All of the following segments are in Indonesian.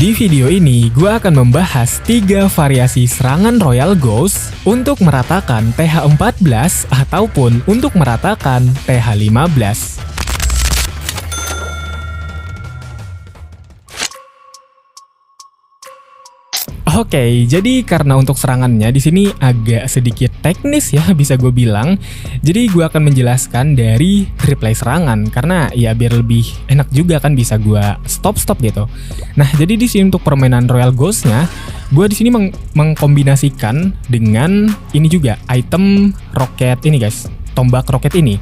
Di video ini, gue akan membahas 3 variasi serangan Royal Ghost untuk meratakan TH14 ataupun untuk meratakan TH15. Oke, jadi karena untuk serangannya di sini agak sedikit teknis ya bisa gue bilang. Jadi gue akan menjelaskan dari replay serangan karena ya biar lebih enak juga kan bisa gue stop gitu. Nah, jadi di sini untuk permainan Royal Ghost-nya, gue di sini mengkombinasikan dengan ini juga item roket ini guys. Tombak roket ini.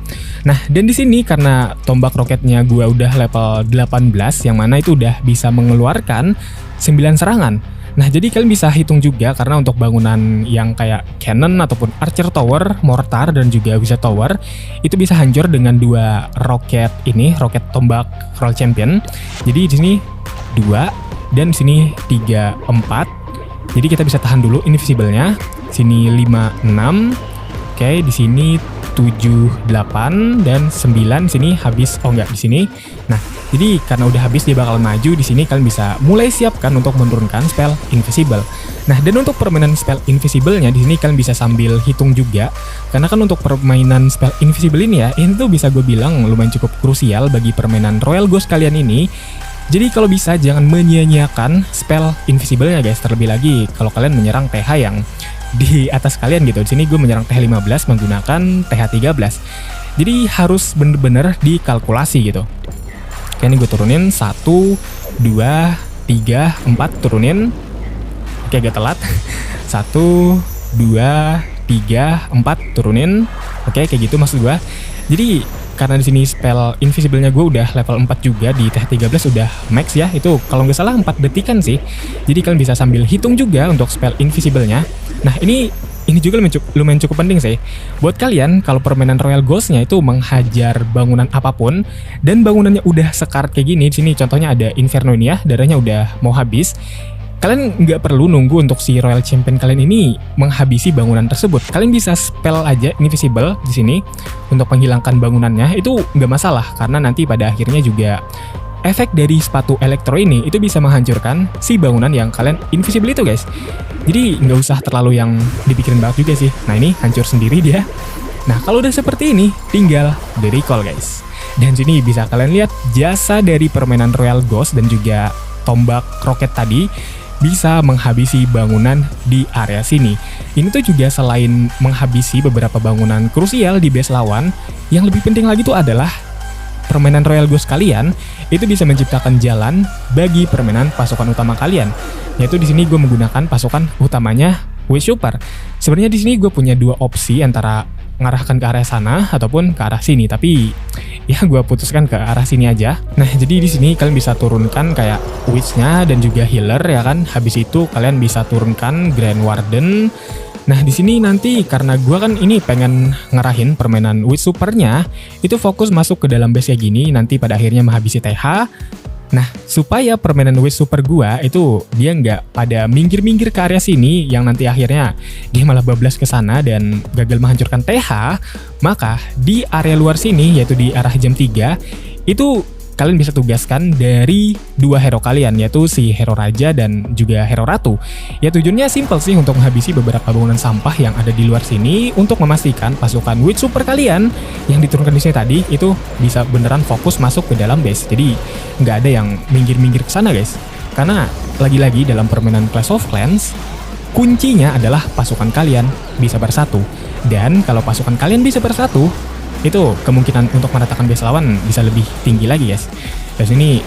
Nah, dan di sini karena tombak roketnya gue udah level 18 yang mana itu udah bisa mengeluarkan 9 serangan. Nah, jadi kalian bisa hitung juga karena untuk bangunan yang kayak cannon ataupun archer tower, mortar dan juga wizard tower itu bisa hancur dengan 2 roket ini, roket tombak Royal Champion. Jadi di sini 2 dan di sini 3 4. Jadi kita bisa tahan dulu invisible-nya. Sini 5 6. Oke, di sini 7 8 dan 9 sini habis. Oh enggak, di sini. Nah, jadi karena udah habis dia bakal maju di sini, kalian bisa mulai siapkan untuk menurunkan spell invisible. Nah, dan untuk permainan spell invisible-nya di sini kalian bisa sambil hitung juga. Karena kan untuk permainan spell invisible ini ya, ini tuh bisa gue bilang lumayan cukup krusial bagi permainan Royal Ghost kalian ini. Jadi kalau bisa jangan menyia-nyiakan spell invisible-nya guys, terlebih lagi kalau kalian menyerang TH yang di atas kalian gitu. Di sini gue menyerang TH15 menggunakan TH13. Jadi harus bener-bener dikalkulasi gitu. Oke, ini gue turunin 1 2 3 4 turunin. Oke, agak telat. 1 2 3 4 turunin. Oke, kayak gitu maksud gue. Jadi karena di sini spell invisible-nya gue udah level 4 juga, di TH13 udah max ya. Itu kalau nggak salah 4 detikan sih. Jadi kalian bisa sambil hitung juga untuk spell invisible-nya. Nah, ini juga lumayan cukup penting sih. Buat kalian kalau permainan Royal Ghost-nya itu menghajar bangunan apapun dan bangunannya udah sekarat kayak gini. Di sini contohnya ada Inferno ini ya, darahnya udah mau habis. Kalian nggak perlu nunggu untuk si Royal Champion kalian ini menghabisi bangunan tersebut. Kalian bisa spell aja invisible di sini untuk menghilangkan bangunannya. Itu nggak masalah karena nanti pada akhirnya juga efek dari sepatu elektro ini itu bisa menghancurkan si bangunan yang kalian invisible itu guys. Jadi nggak usah terlalu yang dipikirin banget juga sih. Nah, ini hancur sendiri dia. Nah, kalau udah seperti ini tinggal di recall guys. Dan sini bisa kalian lihat jasa dari permainan Royal Ghost dan juga tombak roket tadi bisa menghabisi bangunan di area sini. Ini tuh juga selain menghabisi beberapa bangunan krusial di base lawan, yang lebih penting lagi tuh adalah permainan Royal Ghost kalian itu bisa menciptakan jalan bagi permainan pasukan utama kalian. Yaitu di sini gue menggunakan pasukan utamanya Witch Super. Sebenarnya di sini gue punya 2 opsi antara ngarahkan ke arah sana ataupun ke arah sini, tapi ya gue putuskan ke arah sini aja. Nah, jadi di sini kalian bisa turunkan kayak Witch-nya dan juga healer ya kan. Habis itu kalian bisa turunkan Grand Warden. Nah, di sini nanti karena gue kan ini pengen ngarahin permainan Witch Super-nya itu fokus masuk ke dalam base kayak gini, nanti pada akhirnya menghabisi TH. Nah, supaya permainan Witch Super gua itu dia nggak pada minggir-minggir ke area sini yang nanti akhirnya dia malah bablas ke sana dan gagal menghancurkan TH, maka di area luar sini yaitu di arah jam 3 itu kalian bisa tugaskan dari 2 hero kalian, yaitu si hero raja dan juga hero ratu. Ya tujuannya simple sih, untuk menghabisi beberapa bangunan sampah yang ada di luar sini untuk memastikan pasukan Witch Super kalian yang diturunkan di sini tadi itu bisa beneran fokus masuk ke dalam base. Jadi nggak ada yang minggir-minggir ke sana guys. Karena lagi-lagi dalam permainan Clash of Clans kuncinya adalah pasukan kalian bisa bersatu. Dan kalau pasukan kalian bisa bersatu, itu kemungkinan untuk meratakan base lawan bisa lebih tinggi lagi guys. Dan sini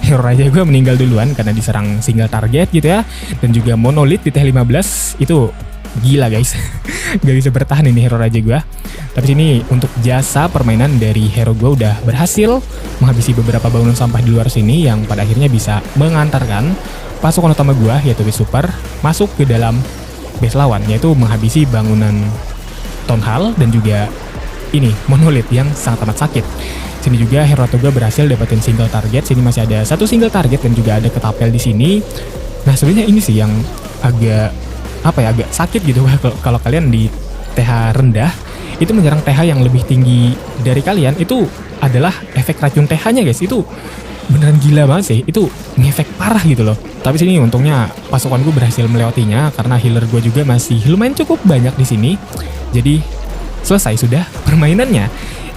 hero raja gue meninggal duluan karena diserang single target gitu ya. Dan juga monolith di TH15 itu gila guys. Gak bisa bertahan ini hero raja gue. Tapi sini untuk jasa permainan dari hero gue udah berhasil menghabisi beberapa bangunan sampah di luar sini yang pada akhirnya bisa mengantarkan pasukan utama gue yaitu Witch Super masuk ke dalam base lawan, yaitu menghabisi bangunan Town Hall dan juga ini monolith yang sangat amat sakit. Sini juga hero ratu gue berhasil dapetin single target. Sini masih ada 1 single target dan juga ada ketapel di sini. Nah, sebenarnya ini sih yang agak agak sakit gitu kalau kalian di TH rendah itu menyerang TH yang lebih tinggi dari kalian, itu adalah efek racun TH-nya guys. Itu beneran gila banget sih, itu ngefek parah gitu loh. Tapi sini untungnya pasukan gue berhasil melewatinya karena healer gue juga masih lumayan cukup banyak di sini. Jadi selesai sudah permainannya.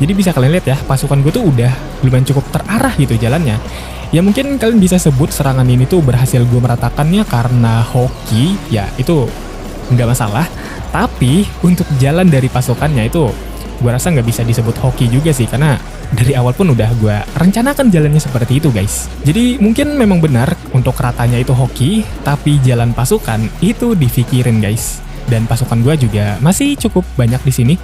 Jadi bisa kalian lihat ya, pasukan gue tuh udah lumayan cukup terarah gitu jalannya. Ya mungkin kalian bisa sebut serangan ini tuh berhasil gue meratakannya karena hoki, ya itu nggak masalah. Tapi untuk jalan dari pasukannya itu gue rasa nggak bisa disebut hoki juga sih, karena dari awal pun udah gue rencanakan jalannya seperti itu guys. Jadi mungkin memang benar untuk ratanya itu hoki, tapi jalan pasukan itu dipikirin guys. Dan pasukan gue juga masih cukup banyak di sini.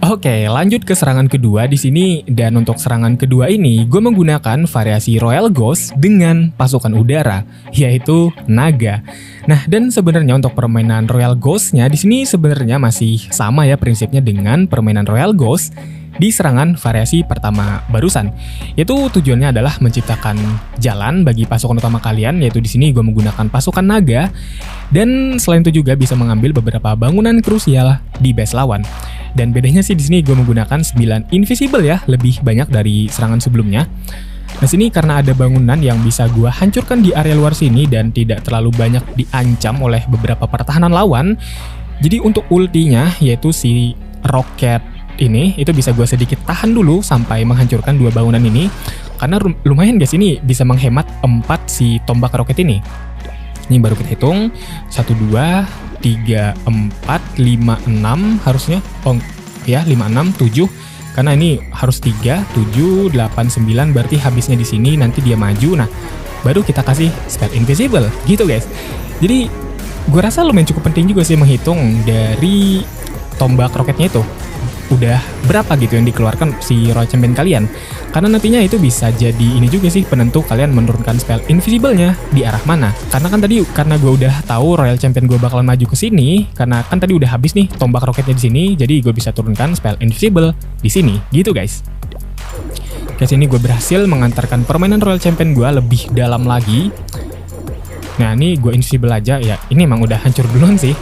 Oke, lanjut ke serangan kedua di sini, dan untuk serangan kedua ini gue menggunakan variasi Royal Ghost dengan pasukan udara, yaitu naga. Nah, dan sebenarnya untuk permainan Royal Ghost-nya di sini sebenarnya masih sama ya prinsipnya dengan permainan Royal Ghost di serangan variasi pertama barusan. Yaitu tujuannya adalah menciptakan jalan bagi pasukan utama kalian, yaitu di sini gue menggunakan pasukan naga, dan selain itu juga bisa mengambil beberapa bangunan krusial di base lawan. Dan bedanya sih di sini gue menggunakan 9 invisible ya, lebih banyak dari serangan sebelumnya. Nah sini karena ada bangunan yang bisa gue hancurkan di area luar sini dan tidak terlalu banyak diancam oleh beberapa pertahanan lawan. Jadi untuk ultinya yaitu si roket ini itu bisa gue sedikit tahan dulu sampai menghancurkan 2 bangunan ini. Karena lumayan guys, ini bisa menghemat 4 si tombak roket ini. Ini baru kita hitung 1, 2, 3, 4, 5, 6 harusnya. Oh ya 5, 6, 7. Karena ini harus 3, 7, 8, 9 berarti habisnya di sini nanti dia maju. Nah, baru kita kasih spell invisible gitu guys. Jadi gue rasa lumayan cukup penting juga sih menghitung dari tombak roketnya itu udah berapa gitu yang dikeluarkan si Royal Champion kalian. Karena nantinya itu bisa jadi ini juga sih penentu kalian menurunkan spell invisible-nya di arah mana. Karena kan tadi karena gue udah tahu Royal Champion gue bakalan maju ke sini, karena kan tadi udah habis nih tombak roketnya di sini, jadi gue bisa turunkan spell invisible di sini gitu guys. Ke sini gue berhasil mengantarkan permainan Royal Champion gue lebih dalam lagi. Nah, ini gue invisible aja ya. Ini emang udah hancur duluan sih.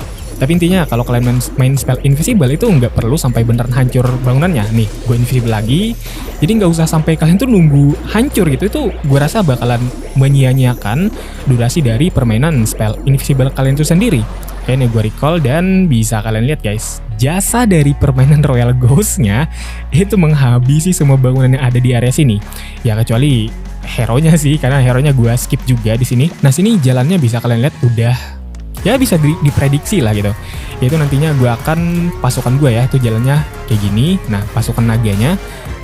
Tapi intinya kalau kalian main spell invisible itu nggak perlu sampai beneran hancur bangunannya. Nih, gue invisible lagi. Jadi nggak usah sampai kalian tuh nunggu hancur gitu. Itu gue rasa bakalan menyia-nyiakan durasi dari permainan spell invisible kalian itu sendiri. Oke, ini gue recall dan bisa kalian lihat guys. Jasa dari permainan Royal Ghost-nya itu menghabisi semua bangunan yang ada di area sini. Ya kecuali hero-nya sih, karena hero-nya gue skip juga di sini. Nah, sini jalannya bisa kalian lihat udah ya bisa diprediksi lah gitu. Yaitu nantinya gue akan pasukan gue ya itu jalannya kayak gini. Nah pasukan naganya,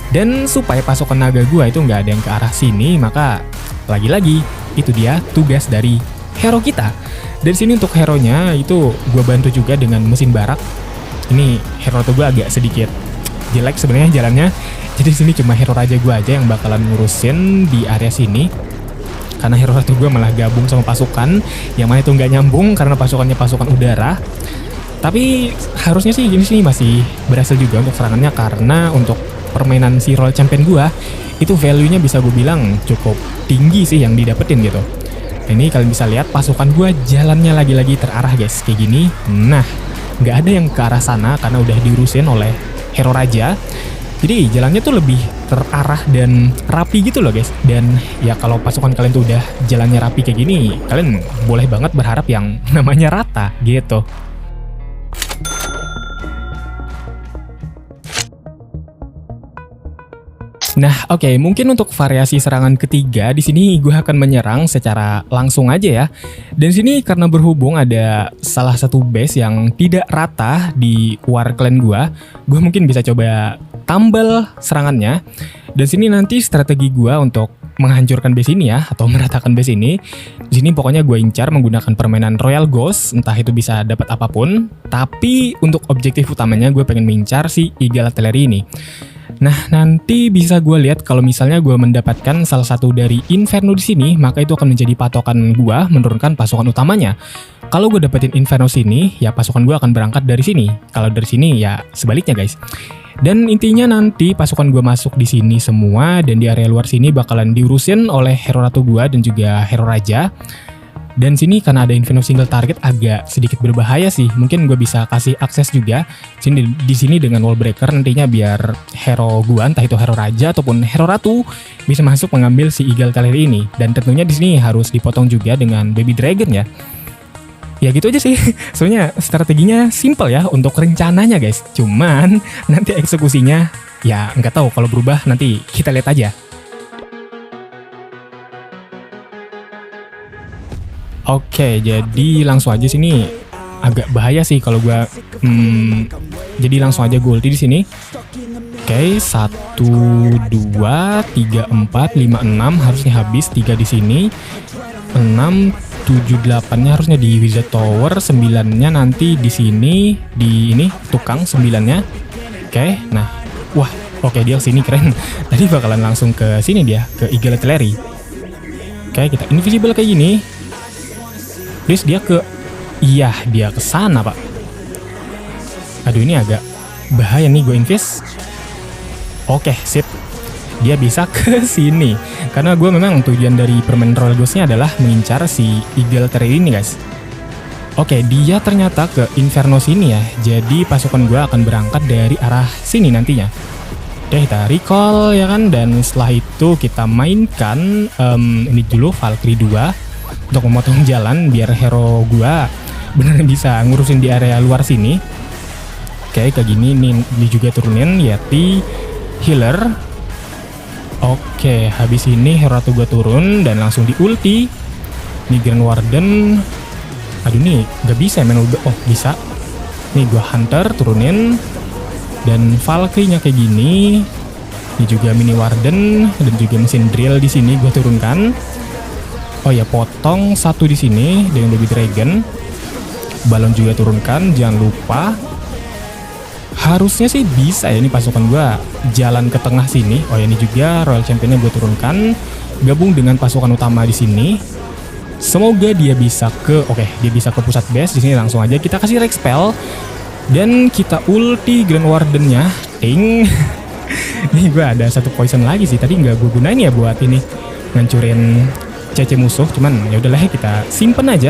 dan supaya pasukan naga gue itu nggak ada yang ke arah sini, maka lagi-lagi itu dia tugas dari hero kita. Dari sini untuk hero-nya itu gue bantu juga dengan mesin barak. Ini hero tuh gue agak sedikit jelek sebenarnya jalannya. Jadi sini cuma hero raja gue aja yang bakalan ngurusin di area sini. Karena hero satu gue malah gabung sama pasukan yang mana itu nggak nyambung karena pasukannya pasukan udara. Tapi harusnya sih gini sih masih berhasil juga untuk serangannya, karena untuk permainan si Royal Champion gue itu value-nya bisa gue bilang cukup tinggi sih yang didapetin gitu. Nah, ini kalian bisa lihat pasukan gue jalannya lagi-lagi terarah guys kayak gini. Nah nggak ada yang ke arah sana karena udah diurusin oleh hero raja. Jadi jalannya tuh lebih terarah dan rapi gitu loh guys. Dan ya kalau pasukan kalian tuh udah jalannya rapi kayak gini, kalian boleh banget berharap yang namanya rata gitu. Nah, oke, mungkin untuk variasi serangan ketiga di sini gue akan menyerang secara langsung aja ya. Dan sini karena berhubung ada salah satu base yang tidak rata di war clan gue mungkin bisa coba tambal serangannya. Dan sini nanti strategi gue untuk menghancurkan base ini ya, atau meratakan base ini. Di sini pokoknya gue incar menggunakan permainan Royal Ghost, entah itu bisa dapat apapun. Tapi untuk objektif utamanya gue pengen mengincar si Eagle Artillery ini. Nah, nanti bisa gue lihat kalau misalnya gue mendapatkan salah satu dari Inferno di sini, maka itu akan menjadi patokan gue menurunkan pasukan utamanya. Kalau gue dapetin Inferno sini, ya pasukan gue akan berangkat dari sini. Kalau dari sini, ya sebaliknya guys. Dan intinya nanti pasukan gue masuk di sini semua, dan di area luar sini bakalan diurusin oleh hero ratu gue dan juga hero raja. Dan sini karena ada Inferno single target agak sedikit berbahaya sih. Mungkin gue bisa kasih akses juga di sini dengan wall breaker nantinya biar hero gue, entah itu hero raja ataupun hero ratu, bisa masuk mengambil si Eagle Teleri ini. Dan tentunya di sini harus dipotong juga dengan baby dragon ya. Ya gitu aja sih. Soalnya strateginya simple ya untuk rencananya guys. Cuman nanti eksekusinya ya nggak tahu, kalau berubah nanti kita lihat aja. Oke, jadi langsung aja sini agak bahaya sih kalau gua. Jadi langsung aja gue ulti di sini. Oke, 1, 2, 3, 4, 5, 6 harusnya habis. 3 di sini, 6, 7, 8-nya harusnya di Wizard Tower, 9-nya nanti di sini di ini tukang 9-nya. Oke, nah, wah, oke dia sini keren. Tadi bakalan langsung ke sini dia, ke Eagle Teleri. Oke, kita invisible kayak gini. Terus dia ke, iya dia ke sana pak. Aduh ini agak bahaya nih gue invis. Oke sip, dia bisa ke sini. Karena gue memang tujuan dari permain Royal Ghost-nya adalah mengincar si Eagle Teleri ini guys. Oke, dia ternyata ke Inferno sini ya. Jadi pasukan gue akan berangkat dari arah sini nantinya. Oke, kita recall ya kan. Dan setelah itu kita mainkan ini dulu Valkyrie 2 untuk memotong jalan biar hero gua beneran bisa ngurusin di area luar sini. Oke, kayak gini nih, ini juga turunin Yeti healer. Oke, habis ini hero ratu gua turun dan langsung di ulti. Ini Grand Warden. Aduh nih, gak bisa men udah. Oh, bisa. Nih gua Hunter turunin dan Valkyrie-nya kayak gini. Ini juga Mini Warden dan juga mesin drill di sini gua turunkan. Oh ya, potong satu di sini dengan baby dragon. Balon juga turunkan, jangan lupa. Harusnya sih bisa ya ini pasukan gua jalan ke tengah sini. Oh ya, ini juga Royal Champion-nya gue turunkan, gabung dengan pasukan utama di sini. Semoga dia bisa ke, dia bisa ke pusat base di sini. Langsung aja kita kasih Rex Spell dan kita ulti Grand Warden-nya. Ting. Nih gue ada satu poison lagi sih, tadi nggak gue gunain ya buat ini ngancurin CC musuh, cuman ya udahlah kita simpen aja.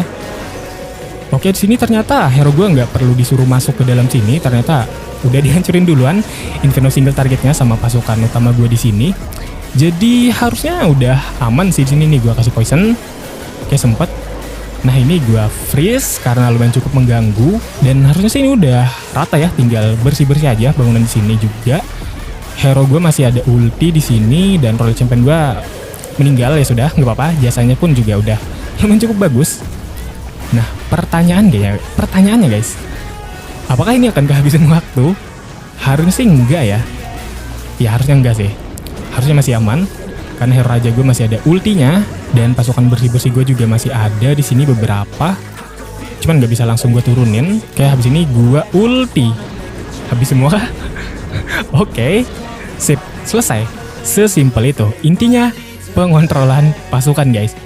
Oke, di sini ternyata hero gue nggak perlu disuruh masuk ke dalam sini, ternyata udah dihancurin duluan Inferno single targetnya sama pasukan utama gue di sini. Jadi harusnya udah aman sih di sini nih gue kasih poison. Oke, sempet. Nah ini gue freeze karena lumayan cukup mengganggu dan harusnya sih ini udah rata ya, tinggal bersih-bersih aja bangunan di sini juga. Hero gue masih ada ulti di sini dan Royal Champion gue meninggal ya sudah, nggak apa-apa, jasanya pun juga udah lumayan cukup bagus. Nah pertanyaannya guys, apakah ini akan kehabisan waktu? Harusnya sih enggak ya. Ya harusnya enggak sih, harusnya masih aman karena hero raja gue masih ada ultinya dan pasukan bersih-bersih gue juga masih ada di sini beberapa. Cuman nggak bisa langsung gue turunin. Kayak habis ini gue ulti, habis semua. Oke, sip, selesai. Sesimpel itu intinya pengontrolan pasukan guys.